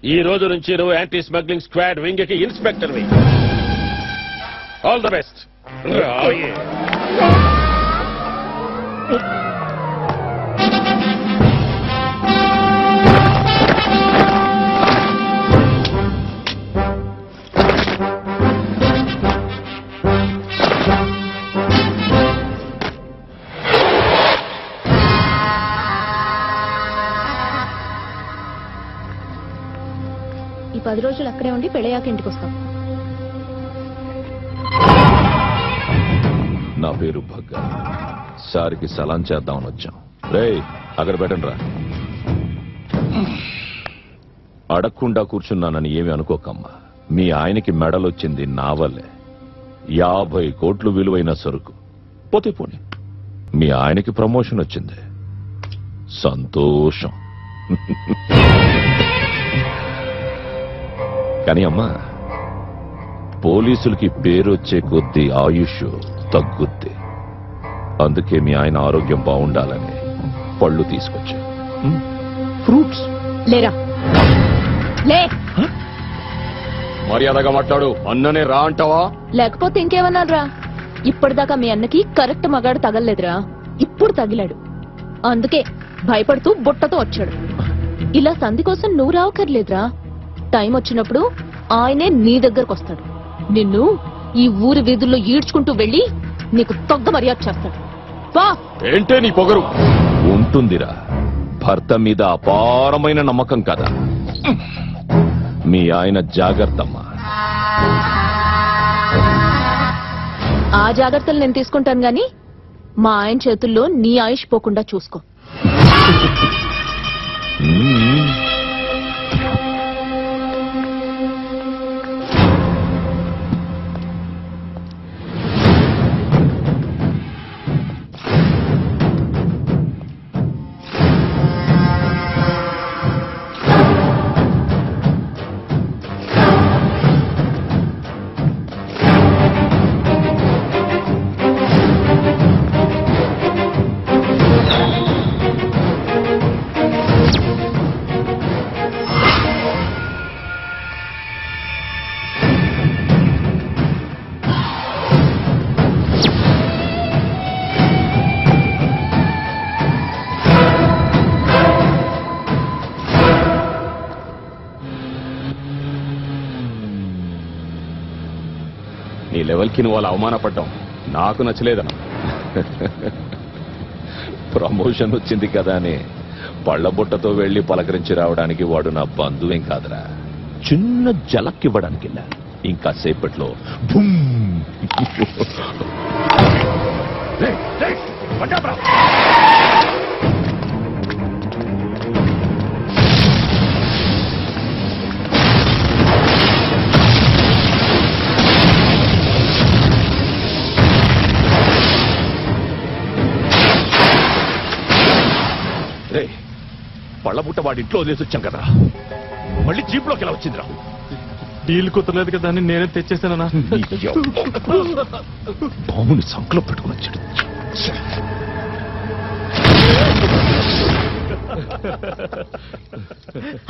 ఈ రోజు నుంచి నువ్వు యాంటీ స్మగ్లింగ్ స్క్వాడ్ వింగ్ కి inspector we. All the best. ఈ 10 రోజులు అక్కడే ఉండి పెళ్ళయ్యాక ఇంటికి వస్తాం. నా పేరు భగ్గ. సారికి సలాం చేద్దామని వచ్చాం. రేయ్ అక్కడ పెట్టండి రా. అడగకుండా కూర్చున్నానని ఏమి అనుకోకమ్మా. మీ ఆయనకి మెడలొచ్చింది నా వల్లే. 50 కోట్లు విలువైన సరుకు పోతే పోనీ. మీ ఆయనకి ప్రమోషన్ వచ్చింది, సంతోషం. కానీ అమ్మా, పోలీసులకి పేరొచ్చే కొద్దీ ఆయుష్ తగ్గుద్ది. అందుకే మీ ఆయన ఆరోగ్యం బాగుండాలని పళ్ళు తీసుకొచ్చా. ఫ్రూట్స్ లేరా? లే. మర్యాదగా మాట్లాడు. అన్ననే రా అంటావా? లేకపోతే ఇంకేమన్నారా? ఇప్పటిదాకా మీ అన్నకి కరెక్ట్ మగాడు తగలలేదురా, ఇప్పుడు తగిలాడు. అందుకే భయపడుతూ బుట్టతో వచ్చాడు. ఇలా సంధి కోసం నువ్వు రావక్కర్లేదురా. టైం వచ్చినప్పుడు ఆయనే నీ దగ్గరకు వస్తాడు. నిన్ను ఈ ఊరి వీధుల్లో ఈడ్చుకుంటూ వెళ్లి నీకు తగ్గ మర్యాద చేస్తాడు. వా. ఏంటే నీ పొగరు? ఉంటుందిరా, భర్త మీద అపారమైన నమ్మకం కదా. మీ ఆయన జాగ్రత్తమ్మా. ఆ జాగ్రత్తలు నేను తీసుకుంటాను గాని మా ఆయన చేతుల్లో నీ ఆయుష్ పోకుండా చూసుకో. నీ లెవెల్కి నువ్వు అలా అవమానపడ్డాం నాకు నచ్చలేదన్న. ప్రమోషన్ వచ్చింది కదా అని పళ్లబుట్టతో వెళ్లి పలకరించి రావడానికి వాడు నా బంధువేం కాదురా. చిన్న జలక్కివ్వడానికి వెళ్ళా. ఇంకా సేపట్లో పళ్ళబుట్ట వాడి ఇంట్లో వదిలేసి వచ్చాం కదా, మళ్ళీ జీప్లోకి ఎలా వచ్చిందిరా? డీల్ కుదరలేదు కదా అని నేనే తెచ్చేసానా? పాముని సంకలో పెట్టుకుని వచ్చాడు.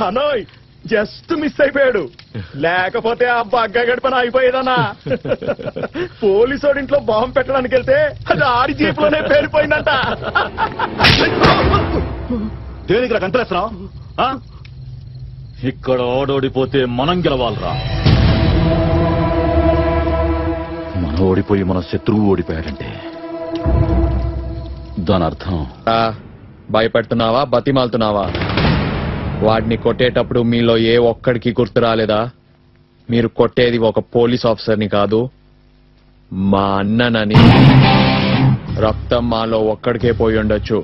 అనోయ్ జస్ట్ మిస్ అయిపోయాడు, లేకపోతే ఆ బగ్గ గడిపన అయిపోయేదన్నా. పోలీసోడి ఇంట్లో బాంబు పెట్టడానికి వెళ్తే అది ఆడి జీపులోనే పేలిపోయిందంట. దేనికి రా గంతలేస్తున్నావు? ఇక్కడ ఓడోడిపోతే మనం గెలవాలరా. మనం ఓడిపోయి మన శత్రువు ఓడిపోయాడంటే దాని అర్థం భయపెడుతున్నావా, బతిమాలుతున్నావా? వాడిని కొట్టేటప్పుడు మీలో ఏ ఒక్కడికి గుర్తు రాలేదా? మీరు కొట్టేది ఒక పోలీస్ ఆఫీసర్ని కాదు, మా అన్ననని. రక్తం మాలో ఒక్కడికే పోయి ఉండొచ్చు,